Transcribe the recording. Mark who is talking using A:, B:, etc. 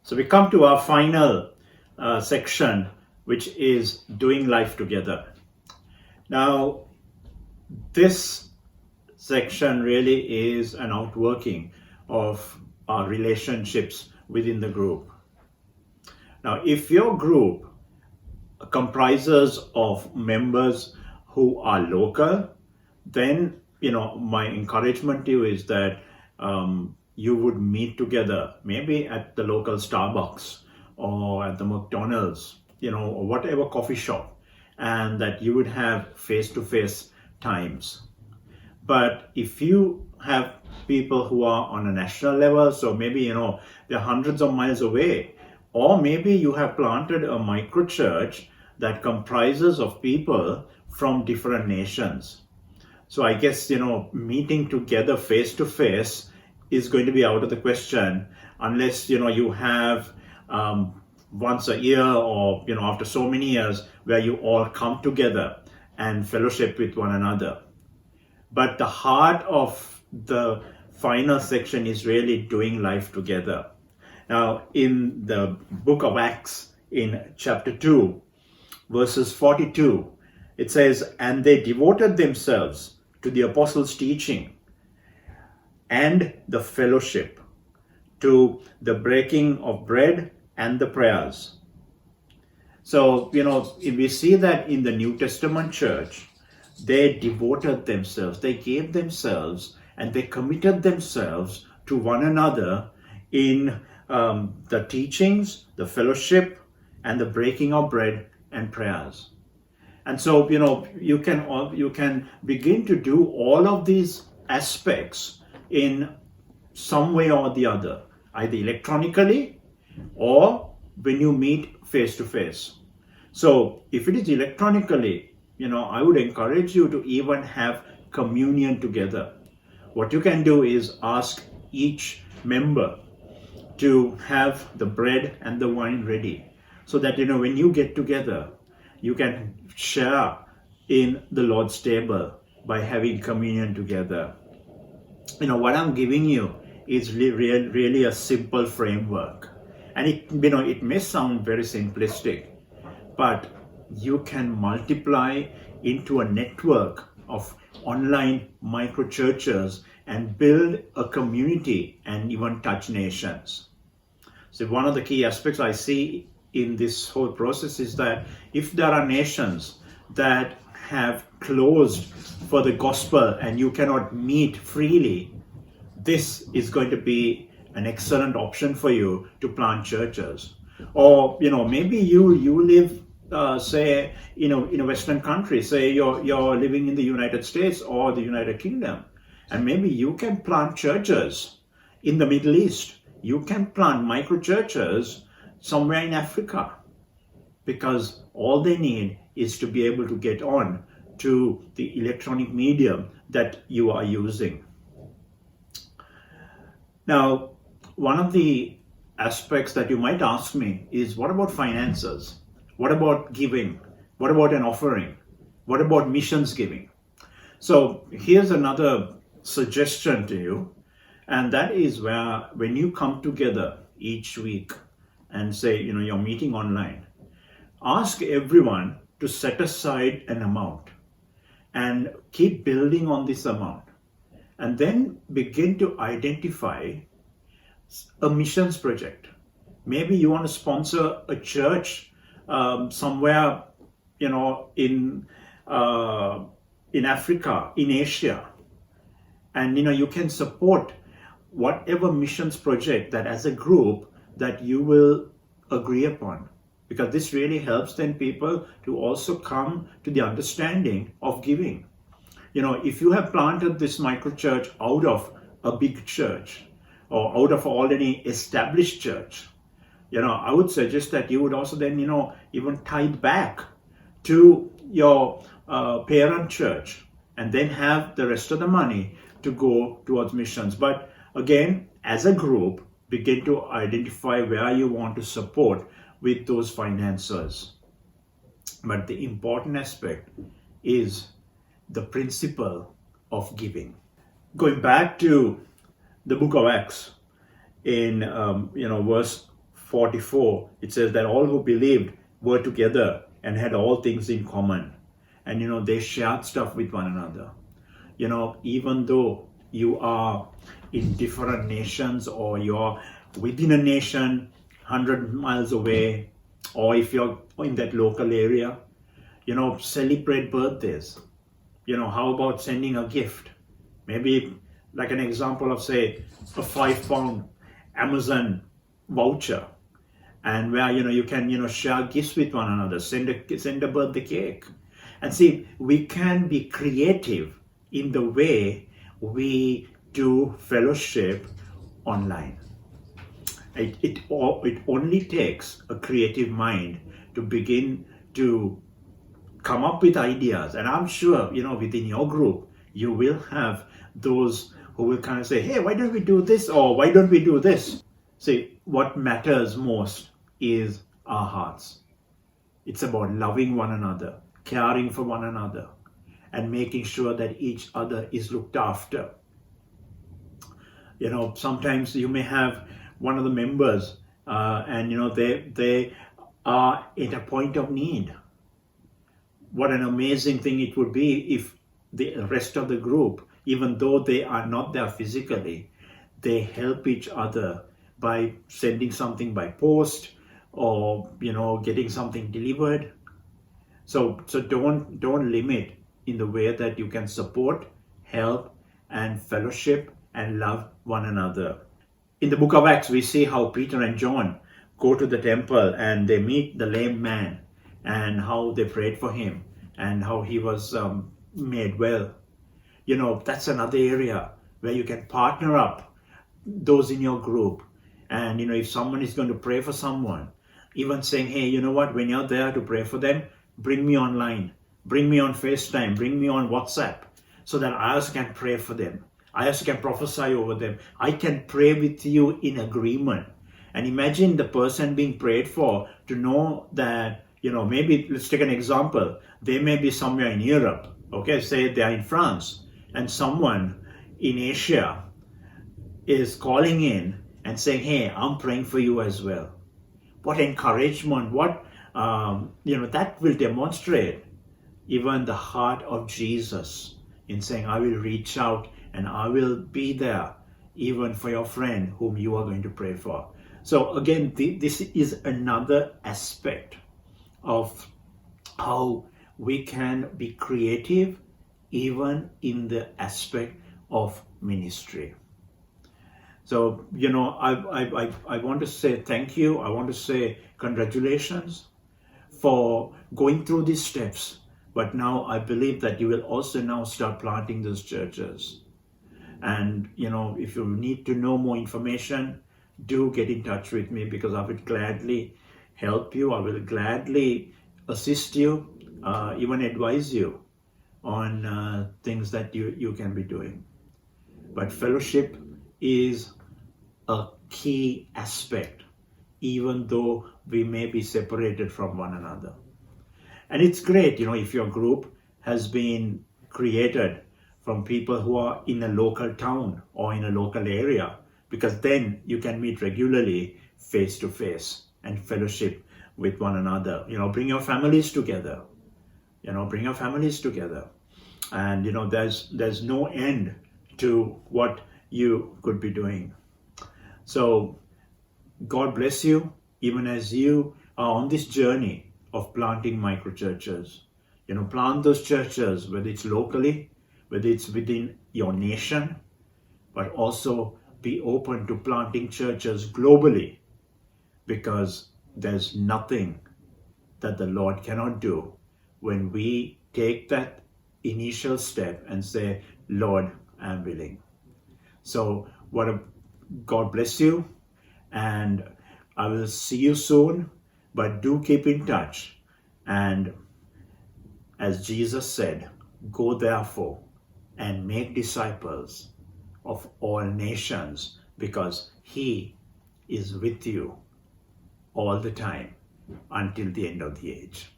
A: So we come to our final section, which is doing life together. Now, this section really is an outworking of our relationships within the group. Now, if your group comprises of members who are local, then my encouragement to you is that you would meet together, maybe at the local Starbucks or at the McDonald's, or whatever coffee shop, and that you would have face-to-face times. But if you have people who are on a national level, so maybe they're hundreds of miles away, or maybe you have planted a micro church that comprises of people from different nations. So I guess meeting together face to face is going to be out of the question unless you have once a year or after so many years where you all come together and fellowship with one another. But the heart of the final section is really doing life together. Now, in the book of Acts, in chapter 2, verses 42, it says, "And they devoted themselves to the apostles' teaching and the fellowship, to the breaking of bread and the prayers." So, we see that in the New Testament church, they devoted themselves, they gave themselves, and they committed themselves to one another in the teachings, the fellowship, and the breaking of bread and prayers. And so, you can begin to do all of these aspects in some way or the other, either electronically or when you meet face to face. So if it is electronically, I would encourage you to even have communion together. What you can do is ask each member to have the bread and the wine ready, so that when you get together, you can share in the Lord's table by having communion together. What I'm giving you is really a simple framework, and it may sound very simplistic, but you can multiply into a network of online micro churches and build a community and even touch nations. So one of the key aspects I see in this whole process is that if there are nations that have closed for the gospel and you cannot meet freely, this is going to be an excellent option for you to plant churches. Or maybe you live say in a Western country, say you're living in the United States or the United Kingdom, and maybe you can plant churches in the Middle East. You can plant micro churches somewhere in Africa, because all they need is to be able to get on to the electronic medium that you are using. Now, one of the aspects that you might ask me is, what about finances? What about giving? What about an offering? What about missions giving? So here's another suggestion to you, and that is where when you come together each week and say, you're meeting online, ask everyone to set aside an amount and keep building on this amount, and then begin to identify a missions project. Maybe you want to sponsor a church somewhere, in Africa, in Asia, and you can support whatever missions project that as a group that you will agree upon, because this really helps then people to also come to the understanding of giving. If you have planted this micro church out of a big church or out of an already established church, I would suggest that you would also then, even tithe back to your parent church, and then have the rest of the money to go towards missions. But again, as a group, begin to identify where you want to support with those finances. But the important aspect is the principle of giving. Going back to the book of Acts in verse 44, it says that all who believed were together and had all things in common. And, they shared stuff with one another. Even though you are in different nations, or you're within a nation 100 miles away, or if you're in that local area, celebrate birthdays. How about sending a gift? Maybe like an example of, say, a £5 Amazon voucher, and where you can share gifts with one another, send a birthday cake. And see, we can be creative in the way we do fellowship online. It only takes a creative mind to begin to come up with ideas. And I'm sure, within your group, you will have those who will kind of say, hey, why don't we do this? Or why don't we do this? See, what matters most is our hearts. It's about loving one another, caring for one another, and making sure that each other is looked after. Sometimes you may have one of the members and they are at a point of need. What an amazing thing it would be if the rest of the group, even though they are not there physically, they help each other by sending something by post, or getting something delivered. So don't limit in the way that you can support, help, and fellowship and love one another. In the book of Acts, we see how Peter and John go to the temple and they meet the lame man, and how they prayed for him and how he was made well. That's another area where you can partner up those in your group. And if someone is going to pray for someone, even saying, hey, when you're there to pray for them, bring me online, bring me on FaceTime, bring me on WhatsApp, so that I also can pray for them. I also can prophesy over them. I can pray with you in agreement. And imagine the person being prayed for to know that, maybe let's take an example. They may be somewhere in Europe, okay, say they are in France, and someone in Asia is calling in and saying, hey, I'm praying for you as well. What encouragement, what, that will demonstrate even the heart of Jesus in saying, I will reach out and I will be there even for your friend whom you are going to pray for. So again, this is another aspect of how we can be creative even in the aspect of ministry. So, I want to say thank you. I want to say congratulations for going through these steps. But now I believe that you will also now start planting those churches. And, if you need to know more information, do get in touch with me, because I will gladly help you. I will gladly assist you, even advise you on things that you can be doing. But fellowship is a key aspect, even though we may be separated from one another. And it's great, if your group has been created from people who are in a local town or in a local area, because then you can meet regularly face to face and fellowship with one another. Bring your families together. And there's no end to what you could be doing. So God bless you, even as you are on this journey of planting micro churches. Plant those churches, whether it's locally, whether it's within your nation, but also be open to planting churches globally, because there's nothing that the Lord cannot do when we take that initial step and say, Lord, I'm willing. So God bless you, and I will see you soon, but do keep in touch. And as Jesus said, go therefore and make disciples of all nations, because He is with you all the time until the end of the age.